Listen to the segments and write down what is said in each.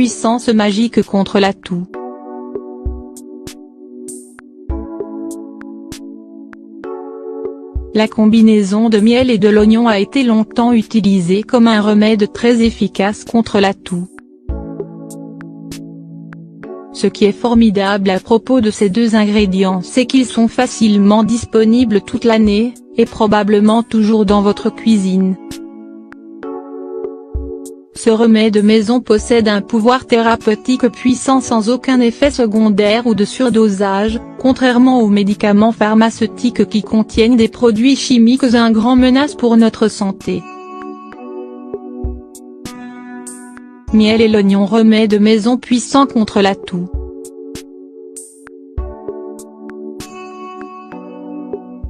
puissance magique contre la toux. La combinaison de miel et de l'oignon a été longtemps utilisée comme un remède très efficace contre la toux. Ce qui est formidable à propos de ces deux ingrédients, c'est qu'ils sont facilement disponibles toute l'année, et probablement toujours dans votre cuisine. Ce remède maison possède un pouvoir thérapeutique puissant sans aucun effet secondaire ou de surdosage, contrairement aux médicaments pharmaceutiques qui contiennent des produits chimiques à grande menace pour notre santé. Miel et l'oignon, remède maison puissant contre la toux.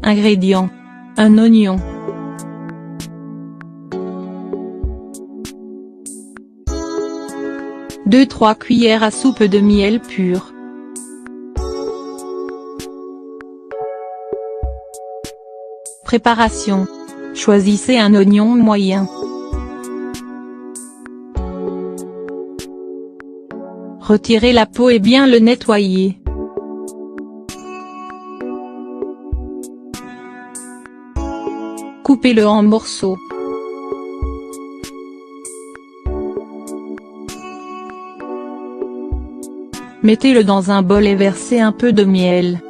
Ingrédients. Un oignon. 2-3 cuillères à soupe de miel pur. Préparation. Choisissez un oignon moyen. Retirez la peau et bien le nettoyer. Coupez-le en morceaux. Mettez-le dans un bol et versez un peu de miel.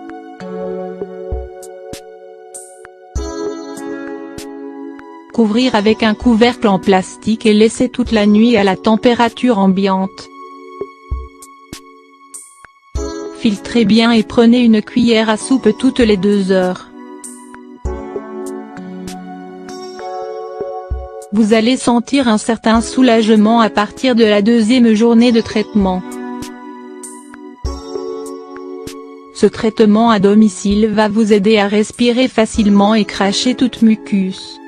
Couvrir avec un couvercle en plastique et laisser toute la nuit à la température ambiante. Filtrez bien et prenez une cuillère à soupe toutes les 2 heures. Vous allez sentir un certain soulagement à partir de la 2e journée de traitement. Ce traitement à domicile va vous aider à respirer facilement et cracher toute mucus.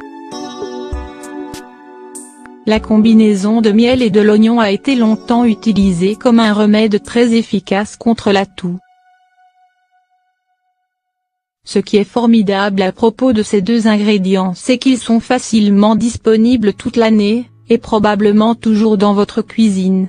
La combinaison de miel et de l'oignon a été longtemps utilisée comme un remède très efficace contre la toux. Ce qui est formidable à propos de ces deux ingrédients, c'est qu'ils sont facilement disponibles toute l'année, et probablement toujours dans votre cuisine.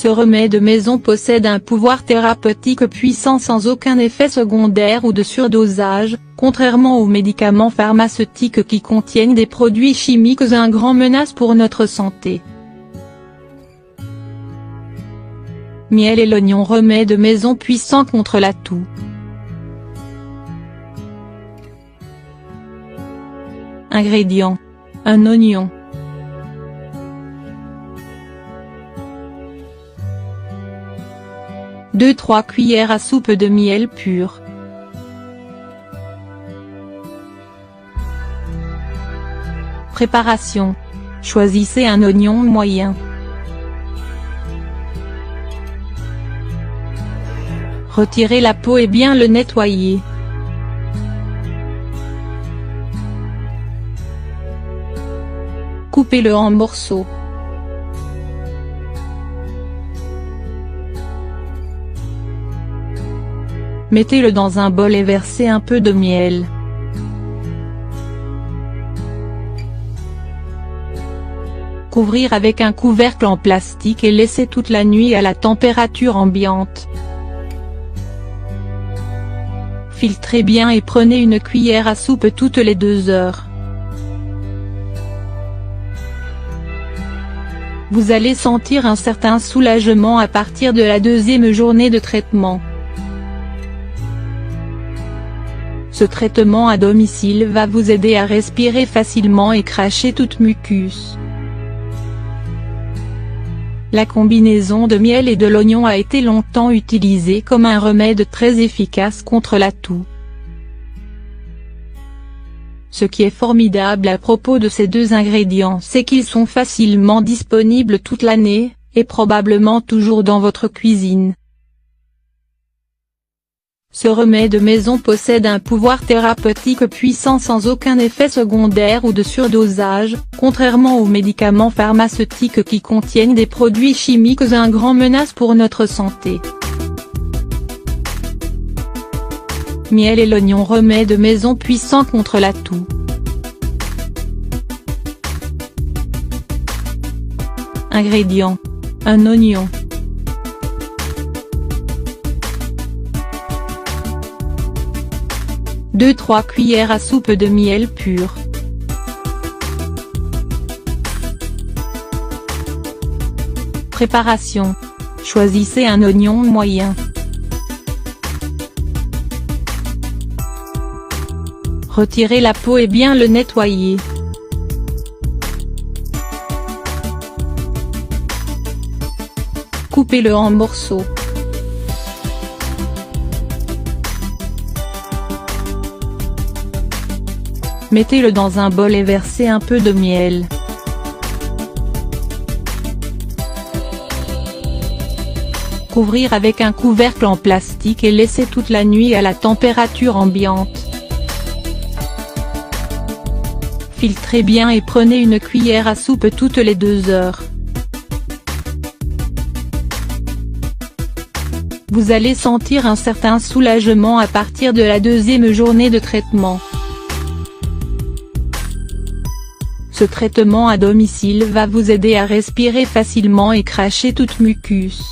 Ce remède maison possède un pouvoir thérapeutique puissant sans aucun effet secondaire ou de surdosage, contrairement aux médicaments pharmaceutiques qui contiennent des produits chimiques à grande menace pour notre santé. Miel et l'oignon, remède maison puissant contre la toux. Ingrédients. Un oignon. 2-3 cuillères à soupe de miel pur. Préparation. Choisissez un oignon moyen. Retirez la peau et bien le nettoyer. Coupez-le en morceaux. Mettez-le dans un bol et versez un peu de miel. Couvrir avec un couvercle en plastique et laisser toute la nuit à la température ambiante. Filtrez bien et prenez une cuillère à soupe toutes les 2 heures. Vous allez sentir un certain soulagement à partir de la 2e journée de traitement. Ce traitement à domicile va vous aider à respirer facilement et cracher toute mucus. La combinaison de miel et de l'oignon a été longtemps utilisée comme un remède très efficace contre la toux. Ce qui est formidable à propos de ces deux ingrédients, c'est qu'ils sont facilement disponibles toute l'année, et probablement toujours dans votre cuisine. Ce remède maison possède un pouvoir thérapeutique puissant sans aucun effet secondaire ou de surdosage, contrairement aux médicaments pharmaceutiques qui contiennent des produits chimiques à grande menace pour notre santé. Miel et l'oignon, remède maison puissant contre la toux. Ingrédients. Un oignon. « 2-3 cuillères à soupe de miel pur. Préparation. Choisissez un oignon moyen. Retirez la peau et bien le nettoyer. Coupez-le en morceaux. Mettez-le dans un bol et versez un peu de miel. Couvrir avec un couvercle en plastique et laisser toute la nuit à la température ambiante. Filtrez bien et prenez une cuillère à soupe toutes les 2 heures. Vous allez sentir un certain soulagement à partir de la 2e journée de traitement. Ce traitement à domicile va vous aider à respirer facilement et cracher toute mucus.